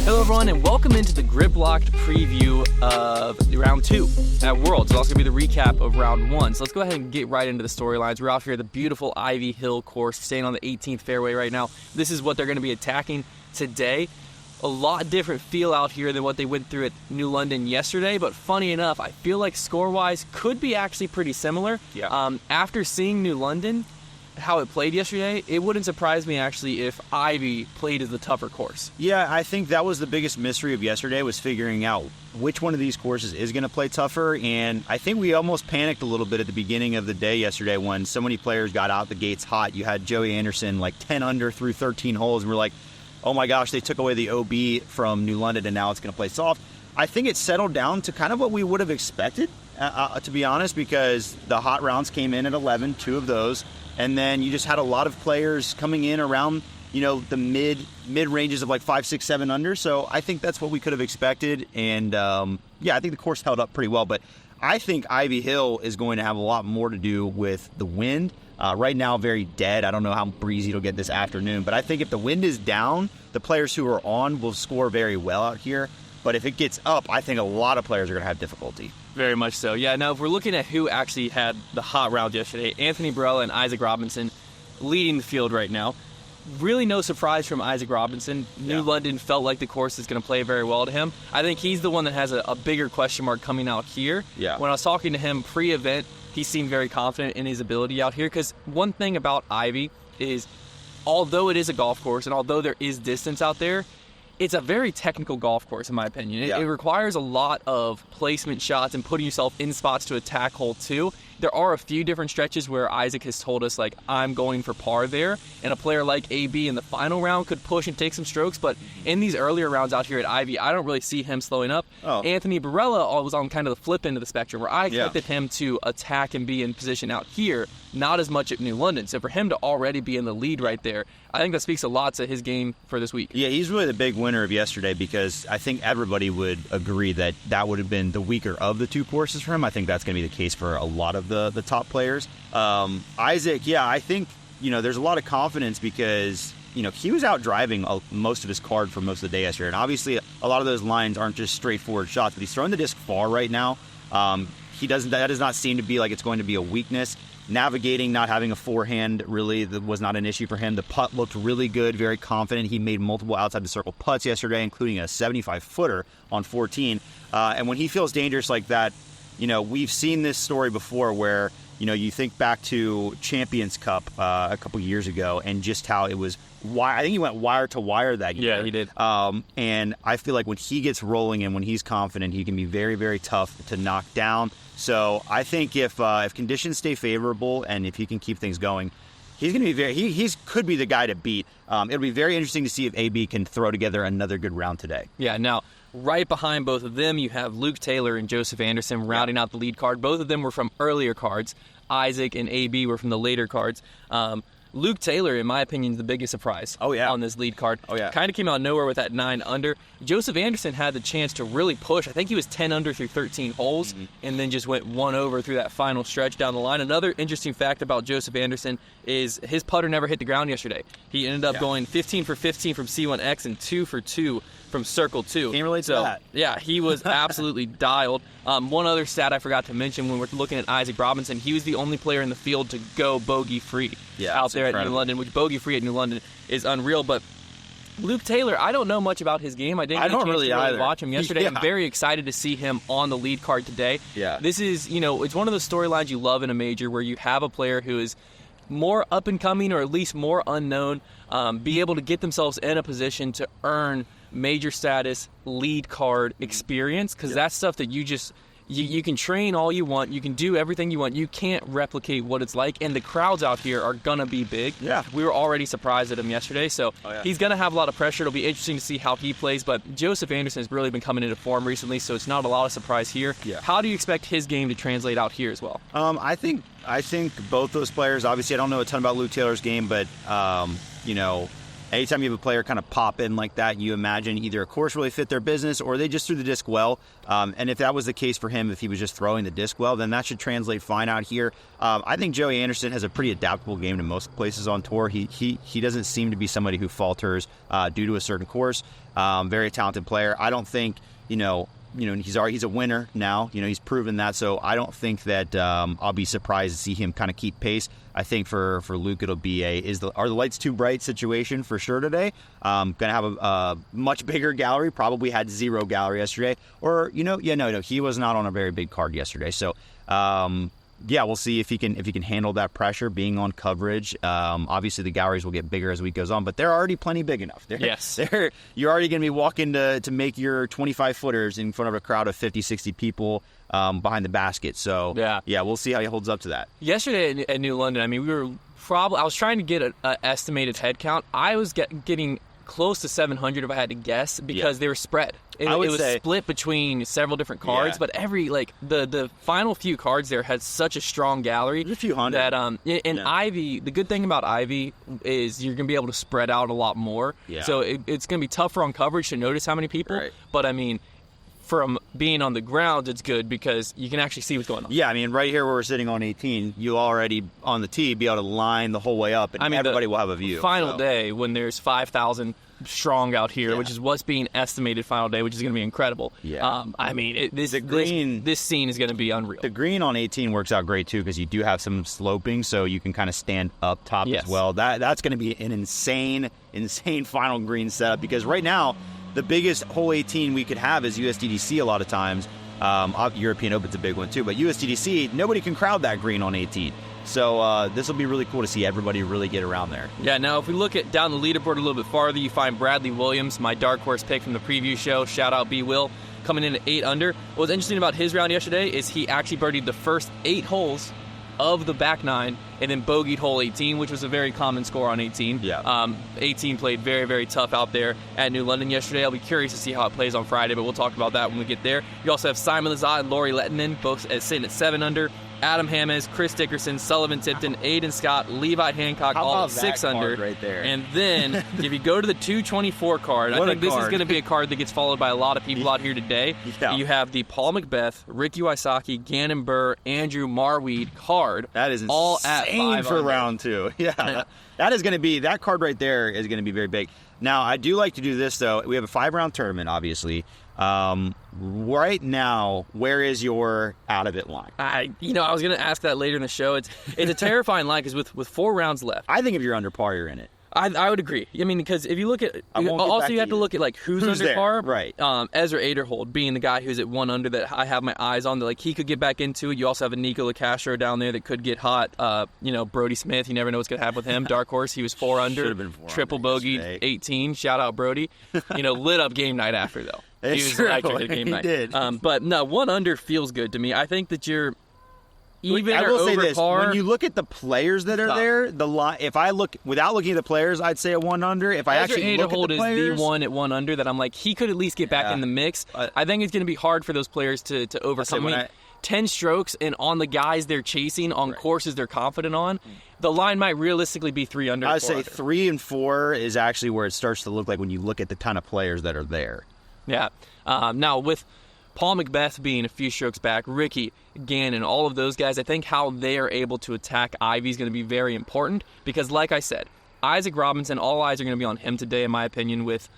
Hello everyone and welcome into the Grip Locked preview of round 2 at Worlds. It's also going to be the recap of round 1. So let's go ahead and get right into the storylines. We're out here at the beautiful Ivy Hill course, staying on the 18th fairway right now. This is what they're going to be attacking today. A lot different feel out here than what they went through at New London yesterday, but funny enough, I feel like score-wise could be actually pretty similar. Yeah. After seeing New London, how it played yesterday, it wouldn't surprise me actually if Ivy played as the tougher course. Yeah, I think that was the biggest mystery of yesterday, was figuring out which one of these courses is going to play tougher. And I think we almost panicked a little bit at the beginning of the day yesterday when so many players got out the gates hot. You had Joey Anderson like 10 under through 13 holes, and we're like, oh my gosh, they took away the OB from New London and now it's going to play soft. I think it settled down to kind of what we would have expected, to be honest, because the hot rounds came in at 11, 2 of those. And then you just had a lot of players coming in around, the mid ranges of like 5, 6, 7 under. So I think that's what we could have expected. And I think the course held up pretty well. But I think Ivy Hill is going to have a lot more to do with the wind. Right now, very dead. I don't know how breezy it'll get this afternoon. But I think if the wind is down, the players who are on will score very well out here. But if it gets up, I think a lot of players are going to have difficulty. Very much so. Yeah, now if we're looking at who actually had the hot round yesterday, Anthony Barella and Isaac Robinson leading the field right now. Really no surprise from Isaac Robinson. New London felt like the course is going to play very well to him. I think he's the one that has a bigger question mark coming out here. Yeah. When I was talking to him pre-event, he seemed very confident in his ability out here, because one thing about Ivy is, although it is a golf course and although there is distance out there, it's a very technical golf course, in my opinion. It requires a lot of placement shots and putting yourself in spots to attack hole 2. There are a few different stretches where Isaac has told us, like, I'm going for par there, and a player like AB in the final round could push and take some strokes, but in these earlier rounds out here at Ivy, I don't really see him slowing up. Anthony Barella was on kind of the flip end of the spectrum, where I expected him to attack and be in position out here, not as much at New London. So for him to already be in the lead right there, I think that speaks a lot to his game for this week. Yeah, he's really the big winner of yesterday, because I think everybody would agree that that would have been the weaker of the 2 courses for him. I think that's going to be the case for a lot of the top players. Isaac, I think, there's a lot of confidence because, he was out driving most of his card for most of the day yesterday. And obviously, a lot of those lines aren't just straightforward shots, but he's throwing the disc far right now. That does not seem to be like it's going to be a weakness. Navigating, not having a forehand really was not an issue for him. The putt looked really good, very confident. He made multiple outside the circle putts yesterday, including a 75-footer on 14. And when he feels dangerous like that, we've seen this story before where, you think back to Champions Cup a couple years ago and just how it was. I think he went wire to wire that year. Yeah, he did. And I feel like when he gets rolling and when he's confident, he can be very, very tough to knock down. So I think if conditions stay favorable and if he can keep things going, he's going to be he could be the guy to beat. It'll be very interesting to see if AB can throw together another good round today. Yeah, now, right behind both of them, you have Luke Taylor and Joseph Anderson rounding out the lead card. Both of them were from earlier cards. Isaac and AB were from the later cards. Luke Taylor, in my opinion, is the biggest surprise on this lead card. Kind of came out of nowhere with that 9 under. Joseph Anderson had the chance to really push. I think he was 10 under through 13 holes and then just went 1 over through that final stretch down the line. Another interesting fact about Joseph Anderson is his putter never hit the ground yesterday. He ended up going 15 for 15 from C1X and 2 for 2 from Circle 2. Can't relate to that. Yeah, he was absolutely dialed. One other stat I forgot to mention when we're looking at Isaac Robinson, he was the only player in the field to go bogey-free out there at New London, which bogey-free at New London is unreal. But Luke Taylor, I don't know much about his game. I didn't get a chance to really watch him yesterday. I'm very excited to see him on the lead card today. This is, it's one of those storylines you love in a major where you have a player who is more up-and-coming or at least more unknown, be able to get themselves in a position to earn major status, lead card experience, because that's stuff that you can train all you want, you can do everything you want, you can't replicate what it's like, and the crowds out here are gonna be big. We were already surprised at him yesterday, so he's gonna have a lot of pressure. It'll be interesting to see how he plays, but Joseph Anderson has really been coming into form recently, so it's not a lot of surprise here. How do you expect his game to translate out here as well? I think both those players, obviously I don't know a ton about Luke Taylor's game, but anytime you have a player kind of pop in like that, you imagine either a course really fit their business or they just threw the disc well. And if that was the case for him, if he was just throwing the disc well, then that should translate fine out here. I think Joey Anderson has a pretty adaptable game to most places on tour. He doesn't seem to be somebody who falters due to a certain course. Very talented player. I don't think, he's a winner now. He's proven that. So I don't think that I'll be surprised to see him kind of keep pace. I think for Luke it'll be are the lights too bright situation for sure today. Gonna have a much bigger gallery. Probably had 0 gallery yesterday. Or no, he was not on a very big card yesterday. So we'll see if he can handle that pressure being on coverage. Obviously the galleries will get bigger as the week goes on, but they're already plenty big enough. You're already going to be walking to make your 25 footers in front of a crowd of 50, 60 people behind the basket. So we'll see how he holds up to that. Yesterday at New London, I mean, I was trying to get an estimated head count. I was getting close to 700 if I had to guess, because they were spread. It was split between several different cards, but the final few cards there had such a strong gallery. There's a few hundred. That Ivy, the good thing about Ivy is you're going to be able to spread out a lot more. Yeah. So it's going to be tougher on coverage to notice how many people. Right. But I mean, from being on the ground, it's good because you can actually see what's going on. Yeah, I mean, right here where we're sitting on 18, you already on the tee be able to line the whole way up, and everybody will have a view. Final day when there's 5,000 strong out here, which is what's being estimated final day, which is going to be incredible. Yeah. I mean, this scene is going to be unreal. The green on 18 works out great too because you do have some sloping, so you can kind of stand up top as well. That's going to be an insane final green setup because right now the biggest hole 18 we could have is USDDC a lot of times. European Open's a big one too, but USDDC, nobody can crowd that green on 18. So this will be really cool to see everybody really get around there. Yeah, now if we look down the leaderboard a little bit farther, you find Bradley Williams, my dark horse pick from the preview show. Shout out B. Will, coming in at 8 under. What's interesting about his round yesterday is he actually birdied the first 8 holes of the back 9 and then bogeyed hole 18, which was a very common score on 18. Yeah. 18 played very, very tough out there at New London yesterday. I'll be curious to see how it plays on Friday, but we'll talk about that when we get there. You also have Simon Lazat and Laurie Lettinen, both sitting at 7 under. Adam Hammes, Chris Dickerson, Sullivan Tipton, Aiden Scott, Levi Hancock, all at 6 under. Right there. And then if you go to the 224 card, I think this is going to be a card that gets followed by a lot of people out here today. Yeah. You have the Paul Macbeth, Ricky Wysocki, Gannon Burr, Andrew Marweed card. That is all at 5 for under. round 2. Yeah. That card right there is going to be very big. Now, I do like to do this, though. We have a 5-round tournament, obviously. Right now, where is your out of it line? I was going to ask that later in the show. It's a terrifying line because with 4 rounds left. I think if you're under par, you're in it. I would agree. I mean, because if you look at also you have to look at like who's under there? par. Right. Ezra Aderhold being the guy who's at 1 under that I have my eyes on. That like he could get back into it. You also have a Nico LaCastro down there that could get hot. Brody Smith. You never know what's going to happen with him. Dark horse. He was 4 under. Should have been 4 triple under bogey yesterday. 18. Shout out Brody. Lit up game night after though. It's he was true. electric at game He night. did. But no, 1 under feels good to me. I think that you're even I or will say over this: par. when you look at the players that are there, the line. If I look without looking at the players, I'd say a 1 under. If I Ezra actually look at Aderhold the is players, the one at 1 under that I'm like he could at least get back in the mix. I think it's going to be hard for those players to overcome. 10 strokes and on the guys they're chasing on courses they're confident on, the line might realistically be 3 under. I'd say 3 and 4 is actually where it starts to look like when you look at the kind of players that are there. Yeah. Now with Paul Macbeth being a few strokes back, Ricky, Gannon, all of those guys, I think how they are able to attack Ivy is going to be very important because, like I said, Isaac Robinson, all eyes are going to be on him today, in my opinion, with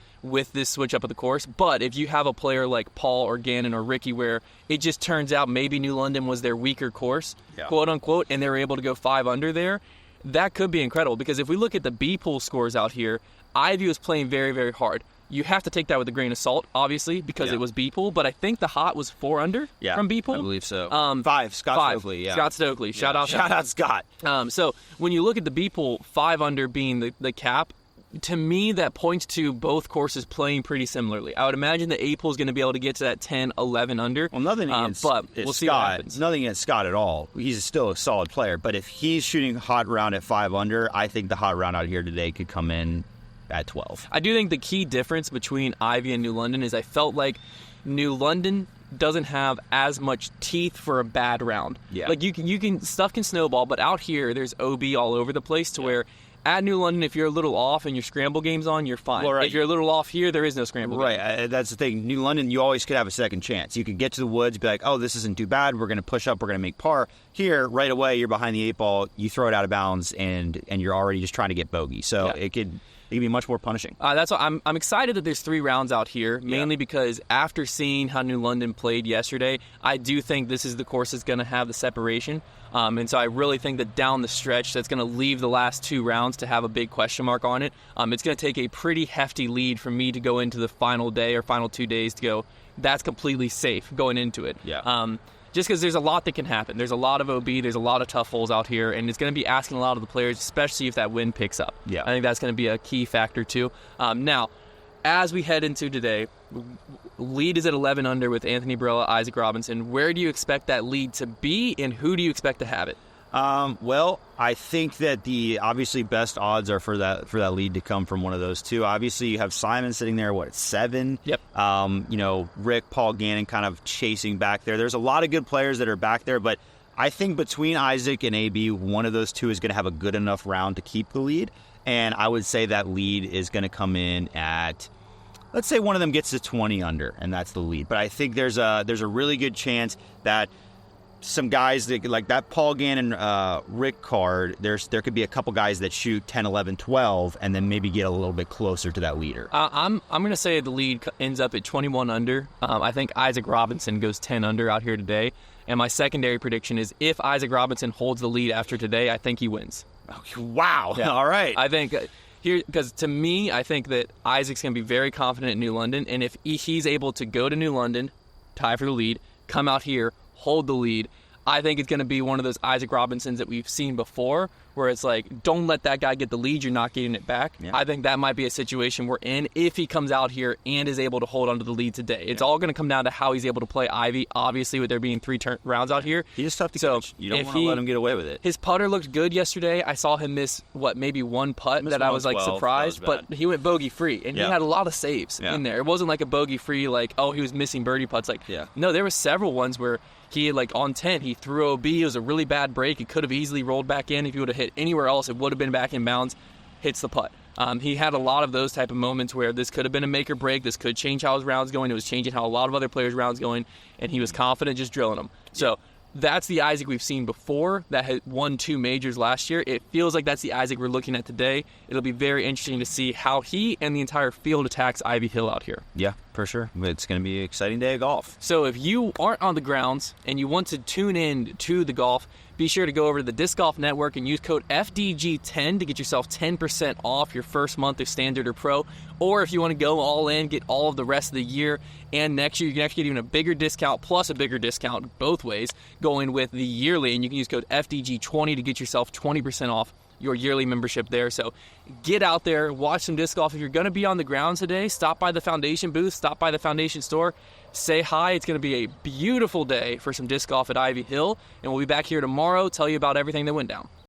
this switch up of the course. But if you have a player like Paul or Gannon or Ricky where it just turns out maybe New London was their weaker course, quote unquote, and they're able to go 5 under there, that could be incredible because if we look at the B pool scores out here, Ivy was playing very, very hard. You have to take that with a grain of salt, obviously, because it was B-Pool, but I think the hot was 4 under from B-Pool. I believe so. 5, Scott Stokely, Scott Stokely. Shout out Scott. So when you look at the B-Pool, 5 under being the cap, to me that points to both courses playing pretty similarly. I would imagine the A-Pool is going to be able to get to that 10, 11 under. Well, nothing against but we'll see Scott. what happens. Nothing against Scott at all. He's still a solid player, but if he's shooting hot round at 5 under, I think the hot round out here today could come in at 12. I do think the key difference between Ivy and New London is I felt like New London doesn't have as much teeth for a bad round. Yeah. Like you can stuff can snowball, but out here there's OB all over the place to where at New London, if you're a little off and your scramble game's on, you're fine. Well, right. If you're a little off here, there is no scramble game. Right, that's the thing. New London, you always could have a second chance. You could get to the woods, be like, oh, this isn't too bad. We're going to push up. We're going to make par. Here, right away, you're behind the 8 ball. You throw it out of bounds, and you're already just trying to get bogey. So it could be much more punishing. That's why I'm excited that there's 3 rounds out here, mainly because after seeing how New London played yesterday, I do think this is the course that's going to have the separation. And so I really think that down the stretch, that's going to leave the last 2 rounds to have a big question mark on it. It's going to take a pretty hefty lead for me to go into the final day or final 2 days to go, that's completely safe going into it. Just because there's a lot that can happen. There's a lot of OB, there's a lot of tough holes out here, and it's going to be asking a lot of the players, especially if that wind picks up. I think that's going to be a key factor too. Now, as we head into today, lead is at 11 under with Anthony Barela, Isaac Robinson. Where do you expect that lead to be, and who do you expect to have it? Well, I think that the obviously best odds are for that lead to come from one of those two. Obviously, you have Simon sitting there, at 7? Yep. Rick, Paul Gannon kind of chasing back there. There's a lot of good players that are back there, but I think between Isaac and AB, one of those two is going to have a good enough round to keep the lead, and I would say that lead is going to come in at, let's say one of them gets to 20 under, and that's the lead. But I think there's a really good chance that some guys that, like that Paul Gannon Rick card, there could be a couple guys that shoot 10, 11, 12, and then maybe get a little bit closer to that leader. I'm going to say the lead ends up at 21 under. I think Isaac Robinson goes 10 under out here today. And my secondary prediction is if Isaac Robinson holds the lead after today, I think he wins. Wow. Yeah. All right. I think here, because to me, I think that Isaac's going to be very confident in New London. And if he's able to go to New London, tie for the lead, come out here, hold the lead, I think it's going to be one of those Isaac Robinsons that we've seen before, where it's like, don't let that guy get the lead, you're not getting it back. I think that might be a situation we're in if he comes out here and is able to hold onto the lead today. It's all going to come down to how he's able to play Ivy, obviously, with there being 3 rounds out here. He's tough to catch. You don't want to let him get away with it. His putter looked good yesterday. I saw him miss, maybe 1 putt that I was surprised, but he went bogey-free, and he had a lot of saves in there. It wasn't like a bogey-free, he was missing birdie putts. No, there were several ones where he had, on 10, he threw OB. It was a really bad break. It could have easily rolled back in. If he would have hit anywhere else, it would have been back in bounds. Hits the putt. He had a lot of those type of moments where this could have been a make or break. This could change how his round's going. It was changing how a lot of other players' rounds going, and he was confident just drilling them. So that's the Isaac we've seen before that had won 2 majors last year. It feels like that's the Isaac we're looking at today. It'll be very interesting to see how he and the entire field attacks Ivy Hill out here. Yeah, for sure. It's going to be an exciting day of golf. So if you aren't on the grounds and you want to tune in to the golf, be sure to go over to the Disc Golf Network and use code FDG10 to get yourself 10% off your first month of Standard or Pro. Or if you want to go all in, get all of the rest of the year and next year, you can actually get even a bigger discount plus a bigger discount both ways going with the yearly. And you can use code FDG20 to get yourself 20% off your yearly membership there. So get out there, watch some disc golf. If you're going to be on the grounds today, stop by the Foundation booth, stop by the Foundation store, say hi. It's going to be a beautiful day for some disc golf at Ivy Hill, and we'll be back here tomorrow, tell you about everything that went down.